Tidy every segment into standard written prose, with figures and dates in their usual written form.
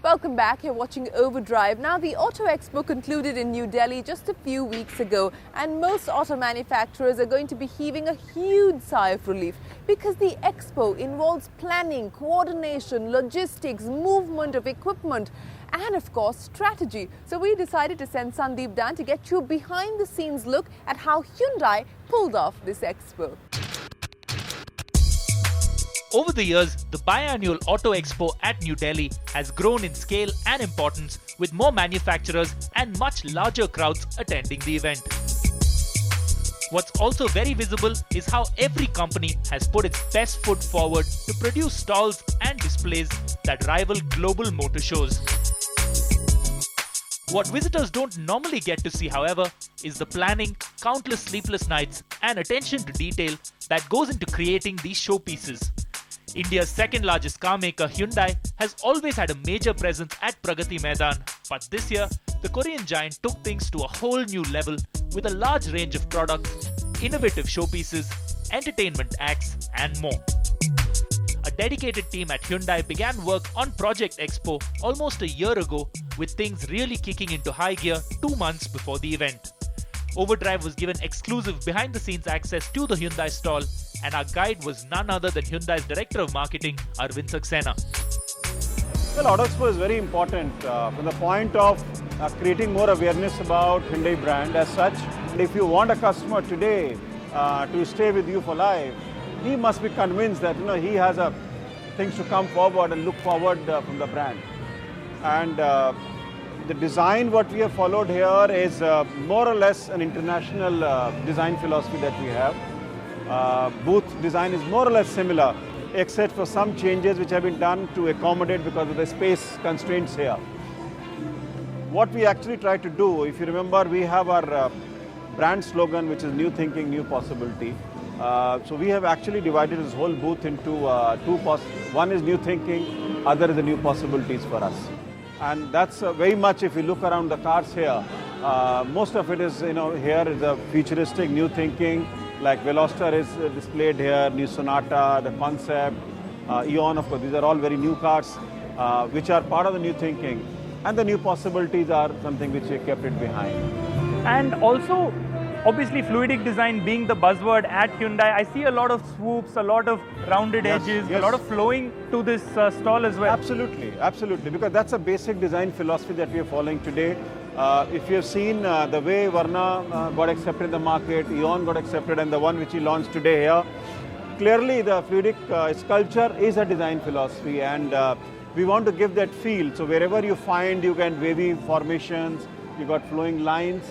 Welcome back. You're watching Overdrive. Now, the Auto Expo concluded in New Delhi just a few weeks ago, and most auto manufacturers are going to be heaving a huge sigh of relief because the Expo involves planning, coordination, logistics, movement of equipment, and of course, strategy. So we decided to send Sandeep Dan to get you a behind-the-scenes look at how Hyundai pulled off this Expo. Over the years, the biannual Auto Expo at New Delhi has grown in scale and importance, with more manufacturers and much larger crowds attending the event. What's also very visible is how every company has put its best foot forward to produce stalls and displays that rival global motor shows. What visitors don't normally get to see, however, is the planning, countless sleepless nights, and attention to detail that goes into creating these showpieces. India's second largest car maker, Hyundai, has always had a major presence at Pragati Maidan, but this year, the Korean giant took things to a whole new level with a large range of products, innovative showpieces, entertainment acts, and more. A dedicated team at Hyundai began work on Project Expo almost a year ago, with things really kicking into high gear 2 months before the event. OVERDRIVE was given exclusive behind-the-scenes access to the Hyundai stall, and our guide was none other than Hyundai's Director of Marketing, Arvind Saxena. Well, Auto Expo is very important from the point of creating more awareness about Hyundai brand as such. And if you want a customer today to stay with you for life, he must be convinced that he has things to come forward and look forward from the brand. And the design what we have followed here is more or less an international design philosophy that we have. Booth design is more or less similar, except for some changes which have been done to accommodate because of the space constraints here. What we actually try to do, if you remember, we have our brand slogan, which is new thinking, new possibility. So we have actually divided this whole booth into one is new thinking, other is the new possibilities for us. And that's very much, if you look around the cars here, most of it is, here is a futuristic new thinking, like Veloster is displayed here, new Sonata, the Concept, Eon, of course. These are all very new cars, which are part of the new thinking. And the new possibilities are something which we kept it behind. And also, obviously, fluidic design being the buzzword at Hyundai, I see a lot of swoops, a lot of rounded edges, a lot of flowing to this stall as well. Absolutely, absolutely, because that's a basic design philosophy that we are following today. If you have seen the way Varna got accepted in the market, Eon got accepted, and the one which we launched today here, clearly the fluidic sculpture is a design philosophy, and we want to give that feel. So wherever you find you get wavy formations, you got flowing lines,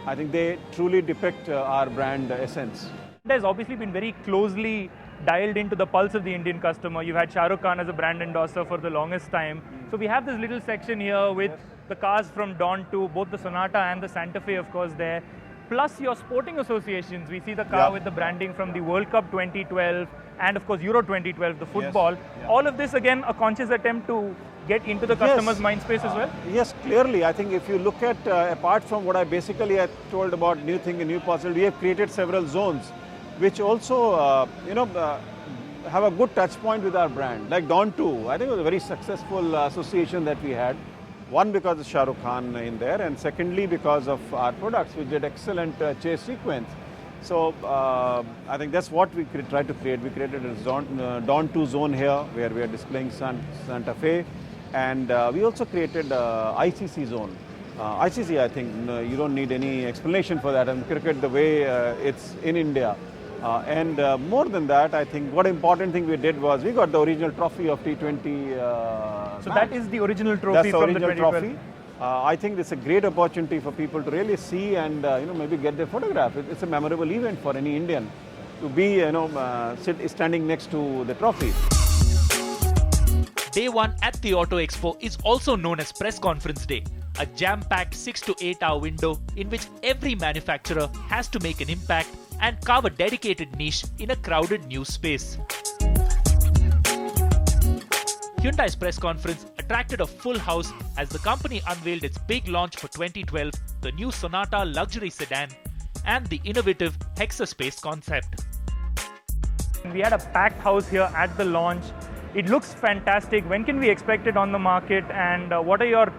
I think they truly depict our brand essence. It has obviously been very closely dialed into the pulse of the Indian customer. You've had Shah Rukh Khan as a brand endorser for the longest time. So we have this little section here with the cars from Dawn to both the Sonata and the Santa Fe, of course, there. Plus your sporting associations. We see the car with the branding from the World Cup 2012 and, of course, Euro 2012, the football. All of this, again, a conscious attempt to get into the customer's mind space as well? Yes, clearly. I think if you look at, apart from what I basically had told about new thing and new possibility, we have created several zones which also, have a good touch point with our brand. Like Dawn 2, I think it was a very successful association that we had. One, because of Shah Rukh Khan in there, and secondly, because of our products, which did excellent chase sequence. So I think that's what we tried to create. We created a Dawn 2 zone here, where we are displaying Santa Fe. And we also created ICC zone. ICC, I think, you don't need any explanation for that. And cricket, the way it's in India. And more than that, I think what important thing we did was we got the original trophy of T20. So that is the original trophy from the 2012. Trophy. I think it's a great opportunity for people to really see and maybe get their photograph. It's a memorable event for any Indian to be standing next to the trophy. Day 1 at the Auto Expo is also known as Press Conference Day, a jam-packed 6 to 8 hour window in which every manufacturer has to make an impact and carve a dedicated niche in a crowded news space. Hyundai's press conference attracted a full house as the company unveiled its big launch for 2012, the new Sonata luxury sedan, and the innovative Hexaspace concept. We had a packed house here at the launch. It looks fantastic. When can we expect it on the market, and what are your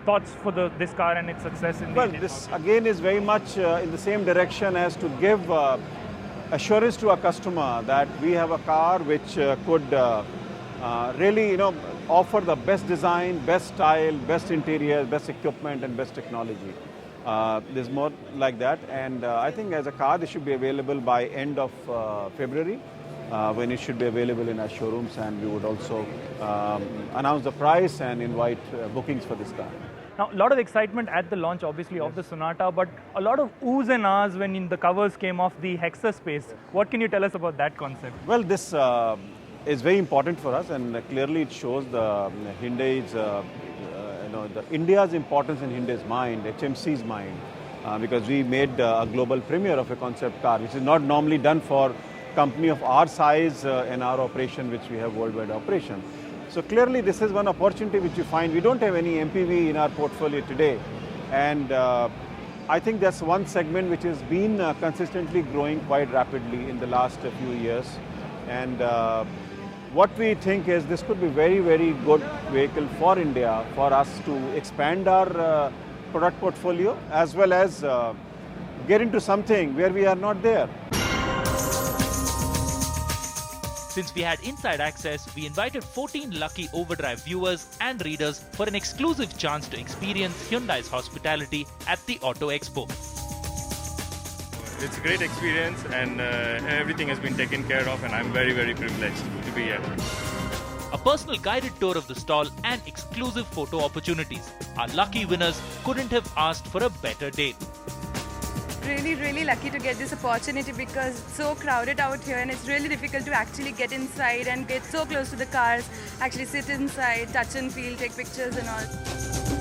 thoughts for this car and its success in the Indian This market? again is very much in the same direction as to give assurance to our customer that we have a car which could really, offer the best design, best style, best interior, best equipment, and best technology. There's more like that, and I think as a car, this should be available by end of February, when it should be available in our showrooms, and we would also announce the price and invite bookings for this car. Now, a lot of excitement at the launch, obviously, of the Sonata, but a lot of oohs and ahs when the covers came off the Hexa space. What can you tell us about that concept? Well, this is very important for us, and clearly it shows the Hyundai's, India's importance in Hyundai's mind, HMC's mind, because we made a global premiere of a concept car, which is not normally done for company of our size and our operation, which we have worldwide operation. So clearly this is one opportunity which you find. We don't have any MPV in our portfolio today, and I think that's one segment which has been consistently growing quite rapidly in the last few years. And what we think is this could be very, very good vehicle for India, for us to expand our product portfolio as well as get into something where we are not there. Since we had inside access, we invited 14 lucky OVERDRIVE viewers and readers for an exclusive chance to experience Hyundai's hospitality at the Auto Expo. It's a great experience, and everything has been taken care of, and I'm very, very privileged to be here. A personal guided tour of the stall and exclusive photo opportunities. Our lucky winners couldn't have asked for a better date. Really lucky to get this opportunity because it's so crowded out here and it's really difficult to actually get inside and get so close to the cars, actually sit inside, touch and feel, take pictures and all.